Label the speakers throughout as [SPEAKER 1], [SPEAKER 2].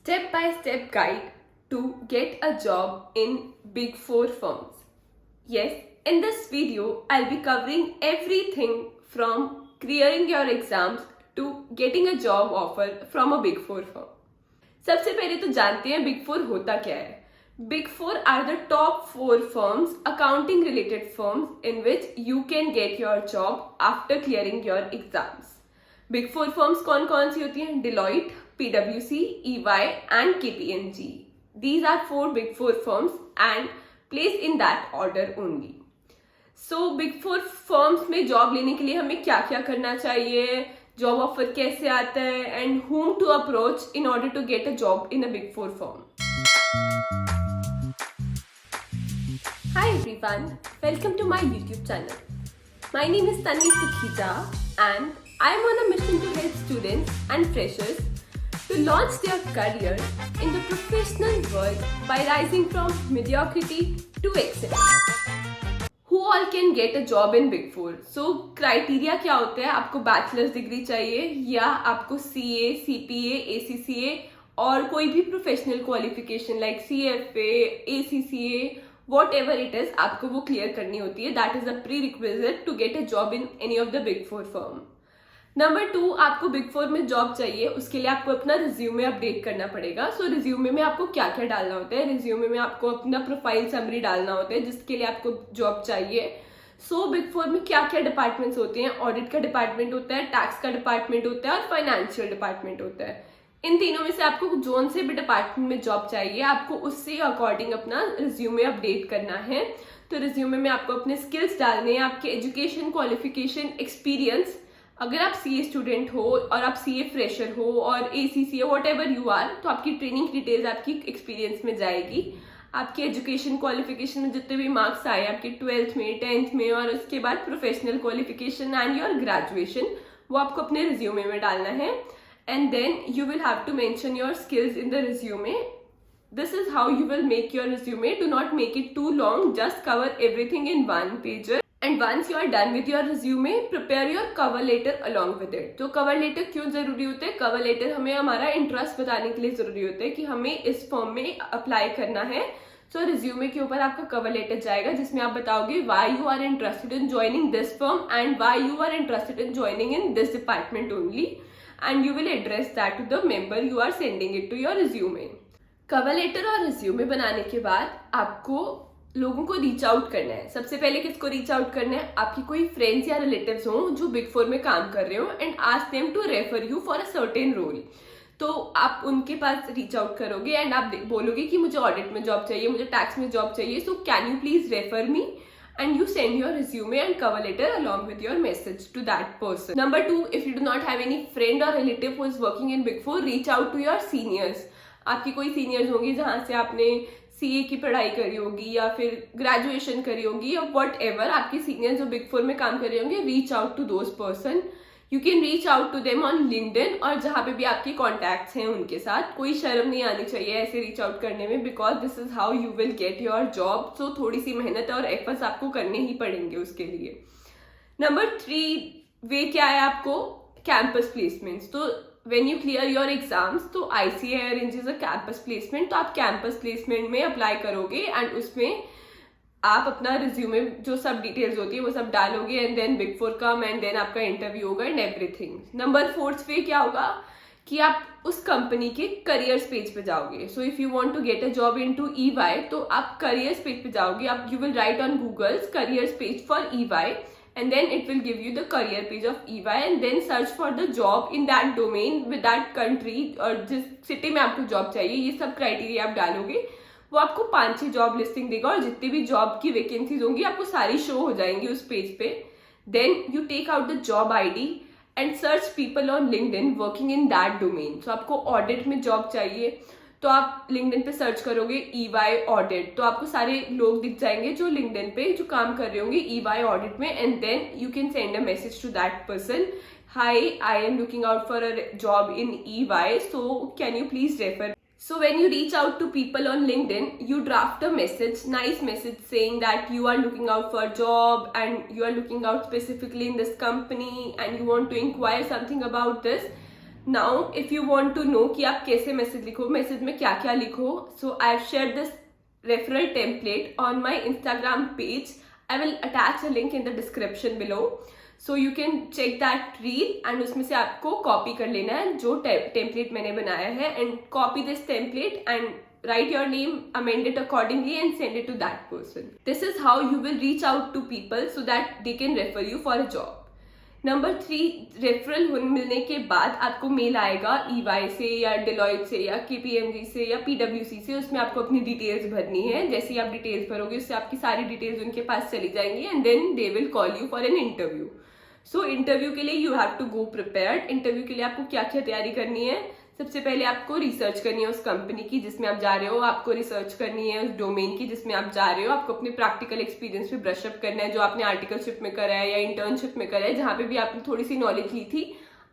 [SPEAKER 1] Step-by-step guide to get a job in Big Four firms. Yes, in this video, I'll be covering everything from clearing your exams to getting a job offer from a Big Four firm. सबसे पहले तो जानते हैं Big Four होता क्या है. Big Four are the top 4 firms, accounting related firms in which you can get your job after clearing your exams. Big Four firms कौन कौन सी होती हैं? Deloitte, PwC, EY and KPMG. These are 4 Big Four firms and placed in that order only. So Big Four firms में job लेने के लिए हमें क्या क्या करना चाहिए, जॉब ऑफर कैसे आता है and whom to approach in order to get a job in a Big Four firm. Hi everyone, welcome to my YouTube channel. My name is Tanvi Sukhija and I am on a mission to help students and freshers to launch their career in the professional world by rising from mediocrity to excellence. Who all can get a job in Big Four? So criteria क्या होते हैं? आपको bachelors degree चाहिए या आपको CA, CPA, ACCA और कोई भी professional qualification like CFA, ACCA, whatever it is, आपको वो क्लियर करनी होती है. That is a prerequisite to get a job in any of the Big Four firm. Number 2, आपको बिग फोर में जॉब चाहिए, उसके लिए आपको अपना रिज्यूमे अपडेट करना पड़ेगा. सो रिज्यूमे में आपको क्या क्या डालना होता है? रिज्यूमे में आपको अपना प्रोफाइल समरी डालना होता है जिसके लिए आपको जॉब चाहिए. सो बिग फोर में क्या क्या डिपार्टमेंट्स होते हैं? ऑडिट का डिपार्टमेंट होता है, टैक्स का डिपार्टमेंट होता है और फाइनेंशियल डिपार्टमेंट होता है. इन तीनों में से आपको जोन से भी डिपार्टमेंट में जॉब चाहिए, आपको उससे अकॉर्डिंग अपना रिज्यूमे अपडेट करना है. तो रिज्यूमे में आपको अपने स्किल्स डालने हैं, आपके एजुकेशन, क्वालिफिकेशन, एक्सपीरियंस. अगर आप CA स्टूडेंट हो और आप CA फ्रेशर हो और ACCA whatever you are, तो आपकी ट्रेनिंग डिटेल्स आपकी एक्सपीरियंस में जाएगी. आपकी एजुकेशन क्वालिफिकेशन में जितने भी मार्क्स आए आपके 12th में, 10th में और उसके बाद professional qualification and your graduation, वो आपको अपने रिज्यूमे में डालना है. And then you will have to mention your skills in the resume. This is how you will make your resume. Do not make it too long. Just cover everything in one pager. And once you are done with your resume, prepare your cover letter along with it. तो cover letter क्यों जरूरी होता है? cover letter हमें हमारा interest बताने के लिए जरूरी होता है कि हमें इस फॉर्म में अप्लाई करना है. सो रिज्यूमे के ऊपर आपका कवर लेटर जाएगा जिसमें आप बताओगे why you are interested in joining this firm and why you are interested in joining in this department only, and you will address that to the member you are sending it to your resume. Cover letter और resume बनाने के बाद आपको लोगों को reach out करना है. सबसे पहले किसको रीच आउट करना है? आपकी कोई फ्रेंड्स या रिलेटिव्स हो जो बिग फोर में काम कर रहे हो and ask them to refer you for a certain role. तो आप उनके पास रीच आउट करोगे एंड आप बोलोगे कि मुझे ऑडिट में जॉब चाहिए, मुझे टैक्स में जॉब चाहिए, सो can you please refer me, and you send your resume and cover letter along with your message to that person. Number 2, if you do not have any friend or relative who is working in Big Four, reach out to your seniors. आपकी कोई seniors होंगी जहां से आपने CA की पढ़ाई करी होगी या फिर ग्रेजुएशन करी होगी या वट एवर, आपके सीनियर्स जो बिग फोर में काम कर रहे होंगे, reach out to those person. You can reach out to them on LinkedIn और जहां पे भी आपके कॉन्टैक्ट्स हैं उनके साथ. कोई शर्म नहीं आनी चाहिए ऐसे रीच आउट करने में, because this is how you will get your job. So थोड़ी सी मेहनत और एफर्ट्स आपको करने ही पड़ेंगे उसके लिए. नंबर 3 वे क्या है आपको? Campus placements. तो when you clear your exams, तो ICA arranges a campus placement. तो आप कैंपस प्लेसमेंट में अप्लाई करोगे एंड उसमें आप अपना रिज्यूमे जो सब डिटेल्स होती है वो सब डालोगे and then big four come and then आपका इंटरव्यू होगा एंड एवरीथिंग. नंबर 4 वे क्या होगा कि आप उस कंपनी के करियर्स पेज पे जाओगे. So if you want to get a job into EY, तो आप करियर्स पेज पे जाओगे. आप you will write on Google's careers page for EY and then it will give you the career page of EY and then search for the job in that domain with that country और जिस city में आपको job चाहिए, ये सब criteria आप डालोगे. वो आपको 5-6 जॉब लिस्टिंग देगा और जितनी भी जॉब की वैकेंसीज होंगी आपको सारी शो हो जाएंगी उस पेज पे. Then you take out the job ID and search people on LinkedIn working in that domain. So आपको ऑडिट में जॉब चाहिए तो आप लिंक्डइन पे सर्च करोगे EY ऑडिट, तो आपको सारे लोग दिख जाएंगे जो लिंक्डइन पे जो काम कर रहे होंगे EY ऑडिट में. And then you can send a message to that person, hi I am looking out for a job in EY, so can you please refer. So when you reach out to people on LinkedIn, you draft a message, nice message saying that you are looking out for a job and you are looking out specifically in this company and you want to inquire something about this. Now if you want to know कि आप कैसे message लिखो, message में क्या क्या लिखो, so I have shared this referral template on my Instagram page. I will attach a link in the description below, so you can check that reel and उसमें से आपको कॉपी कर लेना है जो टेम्पलेट मैंने बनाया है, and copy this template and write your name, amend it accordingly and send it to that person. This is how you will reach out to people so that they can refer you for a job. Number 3, referral मिलने के बाद आपको mail आएगा EY से या Deloitte से या KPMG से या PwC से. उसमें आपको अपनी डिटेल्स भरनी है. जैसे ही आप डिटेल्स भरोगे उससे आपकी सारी डिटेल्स उनके पास चली जाएंगी and then they will call you for an interview. So interview के लिए you have to go prepared. Interview के लिए आपको क्या क्या तैयारी करनी है? सबसे पहले आपको रिसर्च करनी है उस कंपनी की जिसमें आप जा रहे हो, आपको रिसर्च करनी है उस डोमेन की जिसमें आप जा रहे हो, आपको अपने प्रैक्टिकल एक्सपीरियंस पे ब्रशअप करना है जो आपने आर्टिकलशिप में करा है या इंटर्नशिप में करा है, जहां पे भी आपने थोड़ी सी नॉलेज ली थी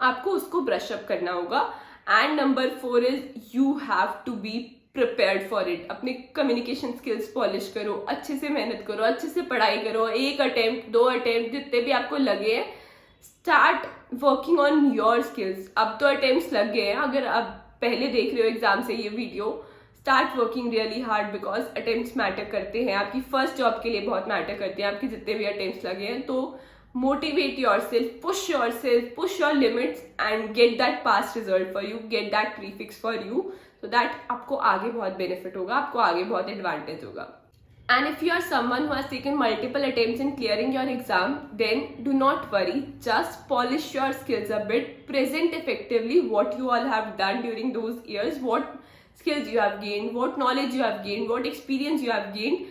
[SPEAKER 1] आपको उसको ब्रशअप करना होगा. And number 4 is you have to be prepared for it. अपने कम्युनिकेशन स्किल्स पॉलिश करो, अच्छे से मेहनत करो, अच्छे से पढ़ाई करो. 1 अटेम्प्ट 2 अटेम्प्ट जितने भी आपको लगे, start working on your skills. अब तो अटेम्प्ट्स लग गए हैं, अगर आप पहले देख रहे हो एग्जाम से ये video, start working really hard because attempts matter करते हैं. आपकी फर्स्ट जॉब के लिए बहुत मैटर करते हैं आपके जितने भी अटेम्प्ट्स लगे हैं. तो motivate your self, push your limits and get that pass result for you, get that prefix for you, so that आपको आगे बहुत बेनिफिट होगा, आपको आगे बहुत एडवांटेज होगा. And if you are someone who has taken multiple attempts in clearing your exam, then do not worry. Just polish your skills a bit. Present effectively what you all have done during those years, what skills you have gained, what knowledge you have gained, what experience you have gained.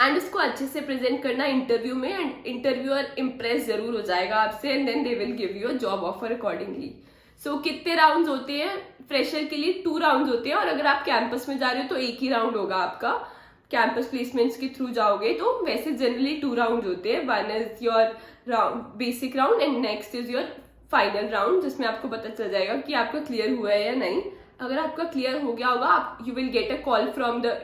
[SPEAKER 1] And उसको अच्छे से present करना interview में, and interviewer impress जरूर हो जाएगा आपसे and then they will give you a job offer accordingly. So कितने राउंड्स होते हैं? फ्रेशर के लिए 2 राउंड्स होते हैं, और अगर आप कैंपस में जा रहे हो तो 1 ही राउंड होगा आपका. कैंपस प्लेसमेंट्स के थ्रू जाओगे तो वैसे जनरली 2 राउंड होते हैं. 1 is your basic round and next is your final round, जिसमें आपको पता चल जाएगा कि आपका क्लियर हुआ है या नहीं. अगर आपका क्लियर हो गया होगा, आप you will get a call from the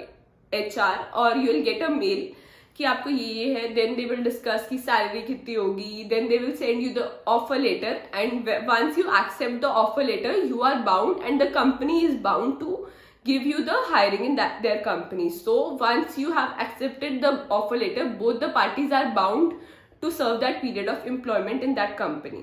[SPEAKER 1] HR और you will get a mail कि आपको ये है. देन दे विल डिस्कस की सैलरी कितनी होगी. Then they will send you the offer letter and once you accept the offer letter you are bound and the company is bound to give you the hiring in their company. So once you have accepted the offer letter, both the parties are bound to serve that period of employment in that company.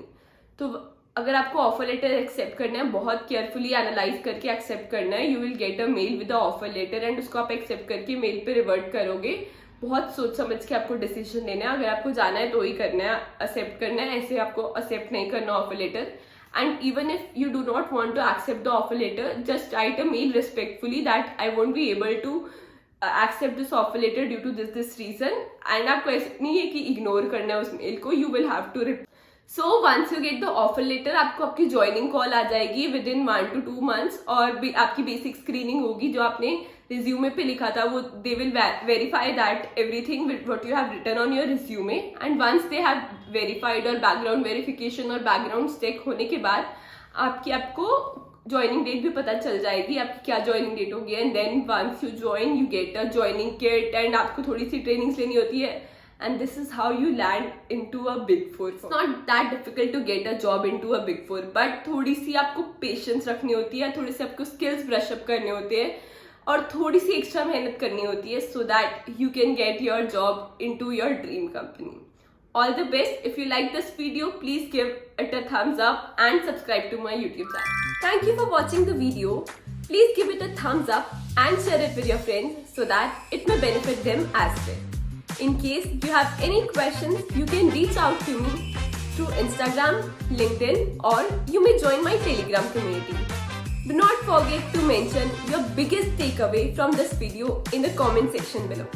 [SPEAKER 1] तो अगर आपको offer letter accept करना है, बहुत carefully analyse करके accept करना है. You will get a mail with the offer letter and उसको आप एक्सेप्ट करके मेल पे रिवर्ट करोगे. बहुत सोच समझ के आपको डिसीजन लेना है. अगर आपको जाना है तो ही करना है, एक्सेप्ट करना है. ऐसे आपको एक्सेप्ट नहीं करना offer letter. And even if you do not want to accept the offer letter, just write a mail respectfully that I won't be able to accept this offer letter due to this reason. And आपको ऐसा नहीं है कि ignore करना है उस mail को, you will have to reply. So once you get the offer letter, आपको आपकी ज्वाइनिंग कॉल आ जाएगी within 1 to 2 months, और आपकी बेसिक स्क्रीनिंग होगी जो आपने रिज्यूमे पे लिखा था. वो they will verify that everything what you have written on your resume. And once they have verified और बैकग्राउंड वेरिफिकेशन और बैकग्राउंड चेक होने के बाद आपको ज्वाइनिंग डेट भी पता चल जाएगी, आपकी क्या ज्वाइनिंग डेट होगी. And then once you join you get a joining kit and आपको थोड़ी सी ट्रेनिंग्स लेनी होती है. And this is how you land into a Big 4. It's not that difficult to get a job into a Big 4, but थोड़ी सी आपको patience रखनी होती है, थोड़ी सी आपको स्किल्स ब्रशअप करने होते हैं और थोड़ी सी एक्स्ट्रा मेहनत करनी होती है so that you can get your job into your dream company. All the best. If you like this video, please give it a thumbs up and subscribe to my YouTube channel. Thank you for watching the video. Please give it a thumbs up and share it with your friends so that it may benefit them as well. In case you have any questions, you can reach out to me through Instagram, LinkedIn, or you may join my Telegram community. Do not forget to mention your biggest takeaway from this video in the comment section below.